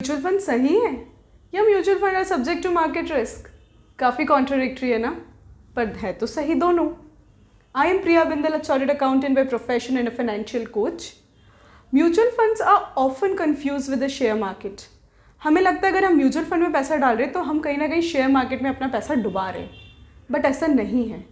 Mutual fund सही है या mutual fund are subject to market risk? काफ़ी कॉन्ट्राडिक्टरी है ना, पर है तो सही दोनों। I am Priya Bindal, a chartered accountant by profession and a financial coach. Mutual funds are often confused with the share market. हमें लगता है अगर हम म्यूचुअल फंड में पैसा डाल रहे हैं तो हम कहीं ना कहीं शेयर मार्केट में अपना पैसा डुबा रहे हैं, बट ऐसा नहीं है।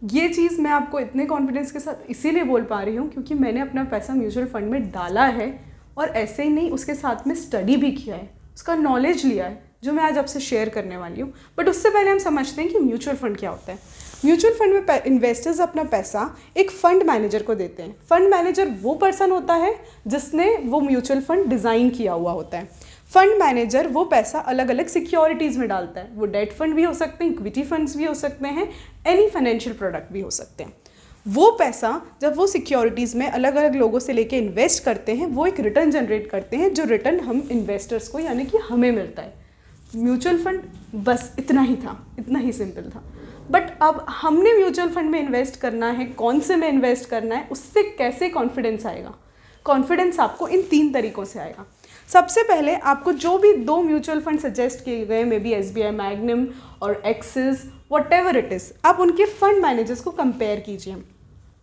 ये चीज़ मैं आपको इतने कॉन्फिडेंस के साथ इसीलिए बोल पा रही हूँ क्योंकि मैंने अपना पैसा म्यूचुअल फंड में डाला है और ऐसे ही नहीं, उसके साथ में स्टडी भी किया है, उसका नॉलेज लिया है जो मैं आज आपसे शेयर करने वाली हूँ। बट उससे पहले हम समझते हैं कि म्यूचुअल फंड क्या होता है। म्यूचुअल फंड में इन्वेस्टर्स अपना पैसा एक फंड मैनेजर को देते हैं। फंड मैनेजर वो पर्सन होता है जिसने वो म्यूचुअल फंड डिज़ाइन किया हुआ होता है। फंड मैनेजर वो पैसा अलग अलग सिक्योरिटीज़ में डालता है। वो डेट फंड भी हो सकते हैं, इक्विटी फंड्स भी हो सकते हैं, एनी फाइनेंशियल प्रोडक्ट भी हो सकते हैं। वो पैसा जब वो सिक्योरिटीज़ में अलग अलग लोगों से लेके इन्वेस्ट करते हैं, वो एक रिटर्न जनरेट करते हैं जो रिटर्न हम इन्वेस्टर्स को यानी कि हमें मिलता है। म्यूचुअल फंड बस इतना ही था, इतना ही सिंपल था। बट अब हमने म्यूचुअल फंड में इन्वेस्ट करना है, कौन से में इन्वेस्ट करना है, उससे कैसे कॉन्फिडेंस आएगा? कॉन्फिडेंस आपको इन 3 तरीक़ों से आएगा। सबसे पहले आपको जो भी 2 म्यूचुअल फंड सजेस्ट किए गए, मे बी SBI मैग्नम और axis, what ever it is, आप उनके फंड मैनेजर्स को कंपेयर कीजिए।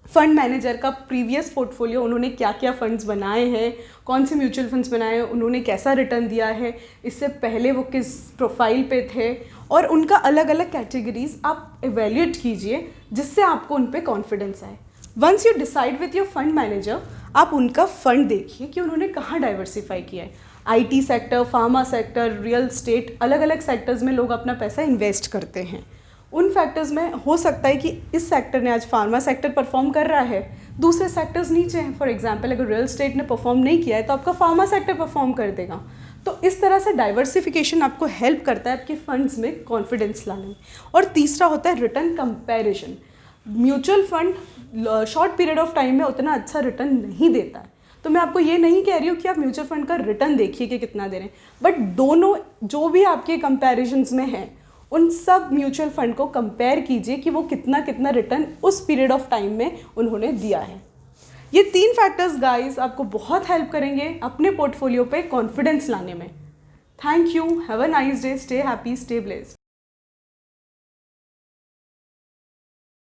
फंड मैनेजर का प्रीवियस पोर्टफोलियो, उन्होंने क्या क्या फंड्स बनाए हैं, कौन से म्यूचुअल फंड्स बनाए हैं, उन्होंने कैसा रिटर्न दिया है, इससे पहले वो किस प्रोफाइल पे थे, और उनका अलग अलग कैटेगरीज आप एवेल्यूएट कीजिए जिससे आपको उन पे कॉन्फिडेंस आए। Once you decide with your fund manager, आप उनका फंड देखिए कि उन्होंने कहाँ डाइवर्सिफाई किया है। IT sector, pharma sector, real estate, अलग अलग सेक्टर्स में लोग अपना पैसा इन्वेस्ट करते हैं। उन फैक्टर्स में हो सकता है कि इस सेक्टर ने आज फार्मा सेक्टर परफॉर्म कर रहा है, दूसरे सेक्टर्स नीचे हैं। फॉर एग्जांपल अगर रियल स्टेट ने परफॉर्म नहीं किया है तो आपका फार्मा सेक्टर परफॉर्म कर देगा। तो इस तरह से डाइवर्सिफिकेशन आपको हेल्प करता है आपके फंड्स में कॉन्फिडेंस लाने में। और तीसरा होता है return comparison. Mutual fund short period of time में उतना अच्छा रिटर्न नहीं देता है, तो मैं आपको ये नहीं कह रही हूँ कि आप म्यूचुअल फंड का रिटर्न देखिए कि कितना दे रहे हैं, बट दोनों जो भी आपके कंपैरिजन्स में हैं उन सब म्यूचुअल फंड को कंपेयर कीजिए कि वो कितना कितना रिटर्न उस पीरियड ऑफ टाइम में उन्होंने दिया है। ये 3 फैक्टर्स गाइस आपको बहुत हेल्प करेंगे अपने पोर्टफोलियो पे कॉन्फिडेंस लाने में। Thank you, have a nice day, stay happy, stay blessed.